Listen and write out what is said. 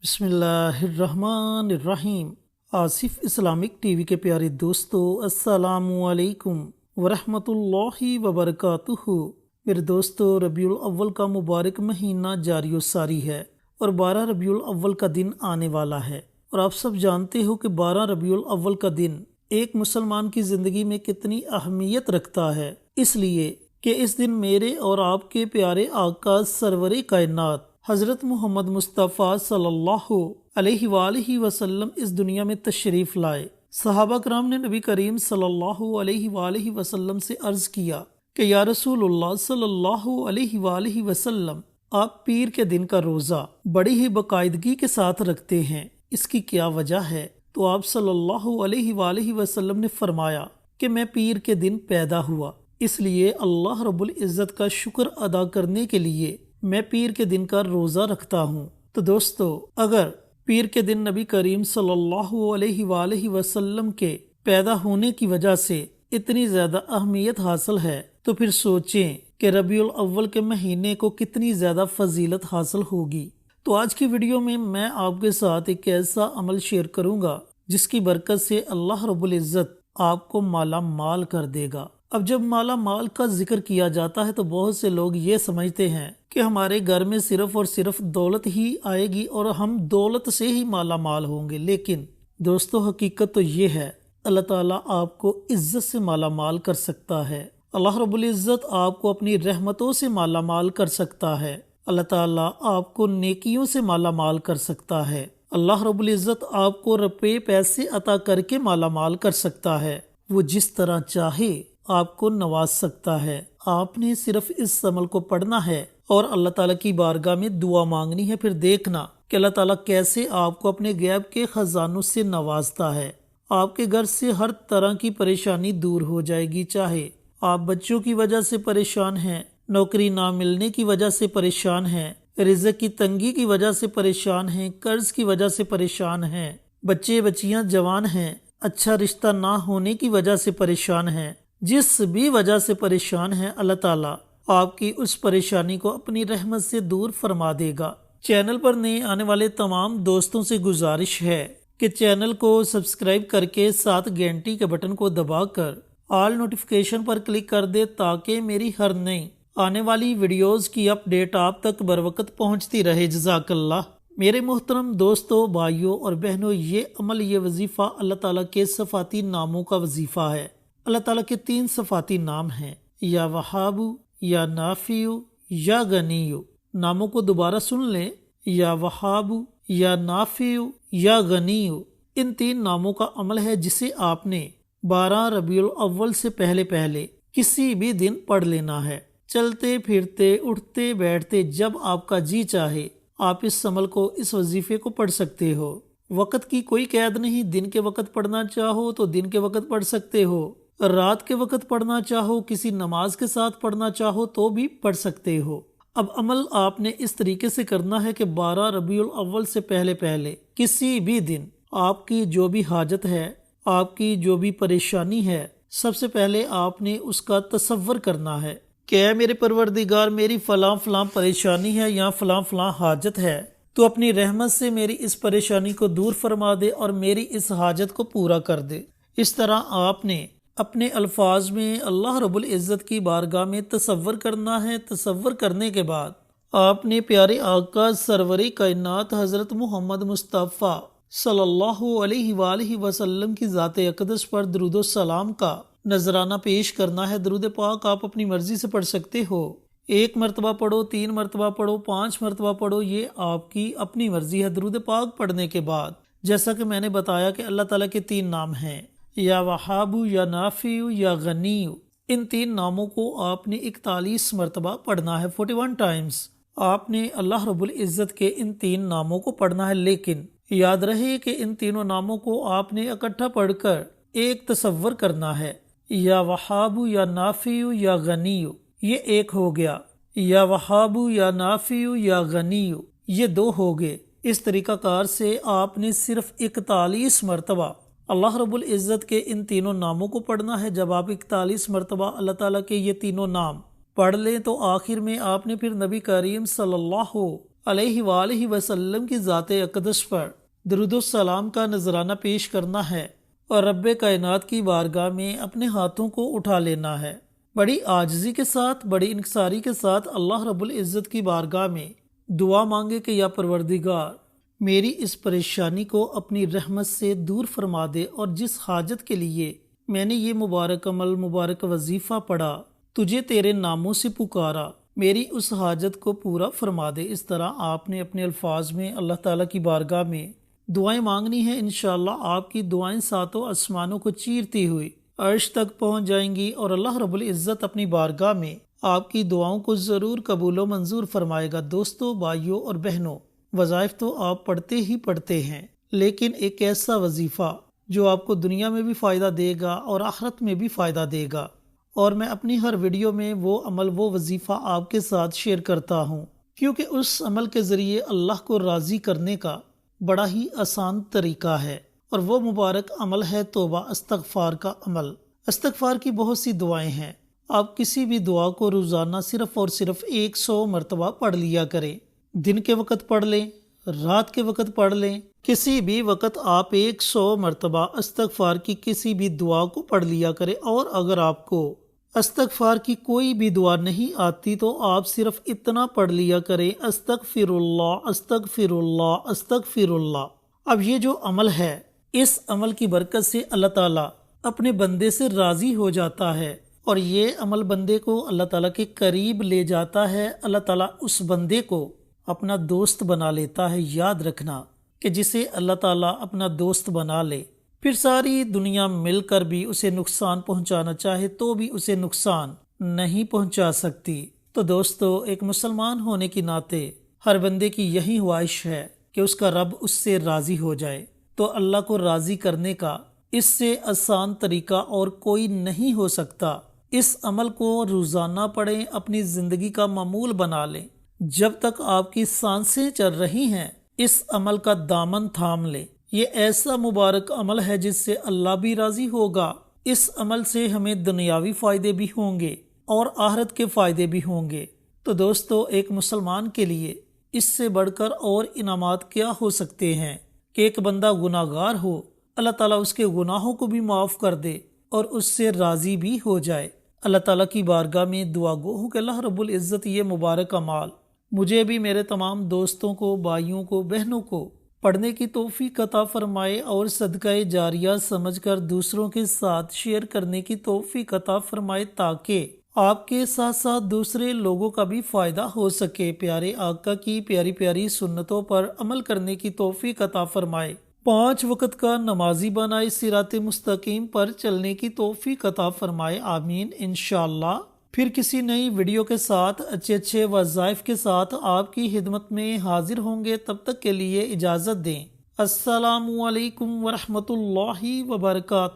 بسم اللہ الرحمن الرحیم۔ آصف اسلامک ٹی وی کے پیارے دوستو، السلام علیکم ورحمۃ اللہ وبرکاتہ۔ میرے دوستو، ربیع الاول کا مبارک مہینہ جاری و ساری ہے اور 12 ربیع الاول کا دن آنے والا ہے، اور آپ سب جانتے ہو کہ 12 ربیع الاول کا دن ایک مسلمان کی زندگی میں کتنی اہمیت رکھتا ہے، اس لیے کہ اس دن میرے اور آپ کے پیارے آقا سرور کائنات حضرت محمد مصطفیٰ صلی اللہ علیہ وآلہ وسلم اس دنیا میں تشریف لائے۔ صحابہ کرام نے نبی کریم صلی اللہ علیہ وآلہ وسلم سے عرض کیا کہ یا رسول اللہ صلی اللہ علیہ وآلہ وسلم، آپ پیر کے دن کا روزہ بڑی ہی باقاعدگی کے ساتھ رکھتے ہیں، اس کی کیا وجہ ہے؟ تو آپ صلی اللہ علیہ وآلہ وسلم نے فرمایا کہ میں پیر کے دن پیدا ہوا، اس لیے اللہ رب العزت کا شکر ادا کرنے کے لیے میں پیر کے دن کا روزہ رکھتا ہوں۔ تو دوستو، اگر پیر کے دن نبی کریم صلی اللہ علیہ وآلہ وسلم کے پیدا ہونے کی وجہ سے اتنی زیادہ اہمیت حاصل ہے، تو پھر سوچیں کہ ربیع الاول کے مہینے کو کتنی زیادہ فضیلت حاصل ہوگی۔ تو آج کی ویڈیو میں آپ کے ساتھ ایک ایسا عمل شیئر کروں گا جس کی برکت سے اللہ رب العزت آپ کو مالا مال کر دے گا۔ اب جب مالا مال کا ذکر کیا جاتا ہے تو بہت سے لوگ یہ سمجھتے ہیں کہ ہمارے گھر میں صرف اور صرف دولت ہی آئے گی اور ہم دولت سے ہی مالا مال ہوں گے، لیکن دوستو حقیقت تو یہ ہے، اللہ تعالیٰ آپ کو عزت سے مالا مال کر سکتا ہے۔ اللہ رب العزت آپ کو اپنی رحمتوں سے مالا مال کر سکتا ہے۔ اللہ تعالیٰ آپ کو نیکیوں سے مالا مال کر سکتا ہے۔ اللہ رب العزت آپ کو روپے پیسے عطا کر کے مالا مال کر سکتا ہے۔ وہ جس طرح چاہے آپ کو نواز سکتا ہے۔ آپ نے صرف اس عمل کو پڑھنا ہے اور اللہ تعالیٰ کی بارگاہ میں دعا مانگنی ہے، پھر دیکھنا کہ اللہ تعالیٰ کیسے آپ کو اپنے غیب کے خزانوں سے نوازتا ہے۔ آپ کے گھر سے ہر طرح کی پریشانی دور ہو جائے گی، چاہے آپ بچوں کی وجہ سے پریشان ہیں، نوکری نہ ملنے کی وجہ سے پریشان ہیں، رزق کی تنگی کی وجہ سے پریشان ہیں، قرض کی وجہ سے پریشان ہیں، بچے بچیاں جوان ہیں، اچھا رشتہ نہ ہونے کی وجہ سے پریشان ہیں، جس بھی وجہ سے پریشان ہیں، اللہ تعالیٰ آپ کی اس پریشانی کو اپنی رحمت سے دور فرما دے گا۔ چینل پر نئے آنے والے تمام دوستوں سے گزارش ہے کہ چینل کو سبسکرائب کر کے ساتھ گھنٹی کے بٹن کو دبا کر آل نوٹیفیکیشن پر کلک کر دے تاکہ میری ہر نئی آنے والی ویڈیوز کی اپڈیٹ آپ تک بروقت پہنچتی رہے۔ جزاک اللہ۔ میرے محترم دوستوں، بھائیوں اور بہنوں، یہ عمل، یہ وظیفہ اللہ تعالیٰ کے صفاتی ناموں کا وظیفہ ہے۔ اللہ تعالیٰ کے 3 صفاتی نام ہیں، یا وہاب، یا نافع، یا غنی۔ ناموں کو دوبارہ سن لیں، یا وہاب، یا نافع، یا غنی۔ ان 3 ناموں کا عمل ہے جسے آپ نے 12 ربیع الاول سے پہلے کسی بھی دن پڑھ لینا ہے۔ چلتے پھرتے اٹھتے بیٹھتے جب آپ کا جی چاہے آپ اس عمل کو، اس وظیفے کو پڑھ سکتے ہو۔ وقت کی کوئی قید نہیں، دن کے وقت پڑھنا چاہو تو دن کے وقت پڑھ سکتے ہو، رات کے وقت پڑھنا چاہو، کسی نماز کے ساتھ پڑھنا چاہو تو بھی پڑھ سکتے ہو۔ اب عمل آپ نے اس طریقے سے کرنا ہے کہ 12 ربیع الاول سے پہلے کسی بھی دن آپ کی جو بھی حاجت ہے، آپ کی جو بھی پریشانی ہے، سب سے پہلے آپ نے اس کا تصور کرنا ہے کہ اے میرے پروردگار، میری فلاں فلاں پریشانی ہے یا فلاں فلاں حاجت ہے، تو اپنی رحمت سے میری اس پریشانی کو دور فرما دے اور میری اس حاجت کو پورا کر دے۔ اس طرح آپ نے اپنے الفاظ میں اللہ رب العزت کی بارگاہ میں تصور کرنا ہے۔ تصور کرنے کے بعد آپ نے پیارے آقا سرور کائنات حضرت محمد مصطفیٰ صلی اللہ علیہ وآلہ وسلم کی ذات اقدس پر درود و سلام کا نذرانہ پیش کرنا ہے۔ درود پاک آپ اپنی مرضی سے پڑھ سکتے ہو، 1 مرتبہ پڑھو، 3 مرتبہ پڑھو، 5 مرتبہ پڑھو، یہ آپ کی اپنی مرضی ہے۔ درود پاک پڑھنے کے بعد جیسا کہ میں نے بتایا کہ اللہ تعالیٰ کے 3 نام ہیں، یا وہاب، یا نافع، یا غنی۔ ان 3 ناموں کو آپ نے 41 مرتبہ پڑھنا ہے، 41 ٹائمز آپ نے اللہ رب العزت کے ان 3 ناموں کو پڑھنا ہے، لیکن یاد رہے کہ ان تینوں ناموں کو آپ نے اکٹھا پڑھ کر ایک تصور کرنا ہے۔ یا وہاب، یا نافع، یا غنی، یہ ایک ہو گیا۔ یا وہاب، یا نافع، یا غنی، یہ 2 ہو گئے۔ اس طریقہ کار سے آپ نے صرف 41 مرتبہ اللہ رب العزت کے ان تینوں ناموں کو پڑھنا ہے۔ جب آپ 41 مرتبہ اللہ تعالیٰ کے یہ تینوں نام پڑھ لیں تو آخر میں آپ نے پھر نبی کریم صلی اللہ علیہ وآلہ وسلم کی ذات اقدس پر درود و سلام کا نذرانہ پیش کرنا ہے اور رب کائنات کی بارگاہ میں اپنے ہاتھوں کو اٹھا لینا ہے، بڑی عاجزی کے ساتھ، بڑی انکساری کے ساتھ اللہ رب العزت کی بارگاہ میں دعا مانگے کہ یا پروردگار میری اس پریشانی کو اپنی رحمت سے دور فرما دے، اور جس حاجت کے لیے میں نے یہ مبارک عمل، مبارک وظیفہ پڑھا، تجھے تیرے ناموں سے پکارا، میری اس حاجت کو پورا فرما دے۔ اس طرح آپ نے اپنے الفاظ میں اللہ تعالیٰ کی بارگاہ میں دعائیں مانگنی ہیں۔ انشاءاللہ آپ کی دعائیں ساتوں آسمانوں کو چیرتی ہوئی عرش تک پہنچ جائیں گی، اور اللہ رب العزت اپنی بارگاہ میں آپ کی دعاؤں کو ضرور قبول و منظور فرمائے گا۔ دوستو، بھائیوں اور بہنوں، وظائف تو آپ پڑھتے ہی پڑھتے ہیں، لیکن ایک ایسا وظیفہ جو آپ کو دنیا میں بھی فائدہ دے گا اور آخرت میں بھی فائدہ دے گا، اور میں اپنی ہر ویڈیو میں وہ عمل، وہ وظیفہ آپ کے ساتھ شیئر کرتا ہوں، کیونکہ اس عمل کے ذریعے اللہ کو راضی کرنے کا بڑا ہی آسان طریقہ ہے، اور وہ مبارک عمل ہے توبہ استغفار کا عمل۔ استغفار کی بہت سی دعائیں ہیں، آپ کسی بھی دعا کو روزانہ صرف اور صرف 100 مرتبہ پڑھ لیا کریں۔ دن کے وقت پڑھ لیں، رات کے وقت پڑھ لیں، کسی بھی وقت آپ 100 مرتبہ استغفار کی کسی بھی دعا کو پڑھ لیا کریں۔ اور اگر آپ کو استغفار کی کوئی بھی دعا نہیں آتی تو آپ صرف اتنا پڑھ لیا کریں، استغفر اللہ، استغفر اللہ، استغفر اللہ۔ اب یہ جو عمل ہے، اس عمل کی برکت سے اللہ تعالیٰ اپنے بندے سے راضی ہو جاتا ہے، اور یہ عمل بندے کو اللہ تعالیٰ کے قریب لے جاتا ہے۔ اللہ تعالیٰ اس بندے کو اپنا دوست بنا لیتا ہے۔ یاد رکھنا کہ جسے اللہ تعالیٰ اپنا دوست بنا لے، پھر ساری دنیا مل کر بھی اسے نقصان پہنچانا چاہے تو بھی اسے نقصان نہیں پہنچا سکتی۔ تو دوستو، ایک مسلمان ہونے کی ناطے ہر بندے کی یہی خواہش ہے کہ اس کا رب اس سے راضی ہو جائے۔ تو اللہ کو راضی کرنے کا اس سے آسان طریقہ اور کوئی نہیں ہو سکتا۔ اس عمل کو روزانہ پڑھیں، اپنی زندگی کا معمول بنا لیں۔ جب تک آپ کی سانسیں چل رہی ہیں، اس عمل کا دامن تھام لیں۔ یہ ایسا مبارک عمل ہے جس سے اللہ بھی راضی ہوگا۔ اس عمل سے ہمیں دنیاوی فائدے بھی ہوں گے اور آخرت کے فائدے بھی ہوں گے۔ تو دوستو، ایک مسلمان کے لیے اس سے بڑھ کر اور انعامات کیا ہو سکتے ہیں کہ ایک بندہ گناہ گار ہو، اللہ تعالیٰ اس کے گناہوں کو بھی معاف کر دے اور اس سے راضی بھی ہو جائے۔ اللہ تعالیٰ کی بارگاہ میں دعا گو ہوں کہ اللہ رب العزت یہ مبارک اعمال مجھے بھی، میرے تمام دوستوں کو، بھائیوں کو، بہنوں کو پڑھنے کی توفیق عطا فرمائے، اور صدقہ جاریہ سمجھ کر دوسروں کے ساتھ شیئر کرنے کی توفیق عطا فرمائے، تاکہ آپ کے ساتھ ساتھ دوسرے لوگوں کا بھی فائدہ ہو سکے۔ پیارے آقا کی پیاری پیاری سنتوں پر عمل کرنے کی توفیق عطا فرمائے، 5 وقت کا نمازی بنائے، صراط مستقیم پر چلنے کی توفیق عطا فرمائے، آمین۔ انشاءاللہ پھر کسی نئی ویڈیو کے ساتھ اچھے وظائف کے ساتھ آپ کی خدمت میں حاضر ہوں گے۔ تب تک کے لیے اجازت دیں۔ السلام علیکم ورحمۃ اللہ وبرکاتہ۔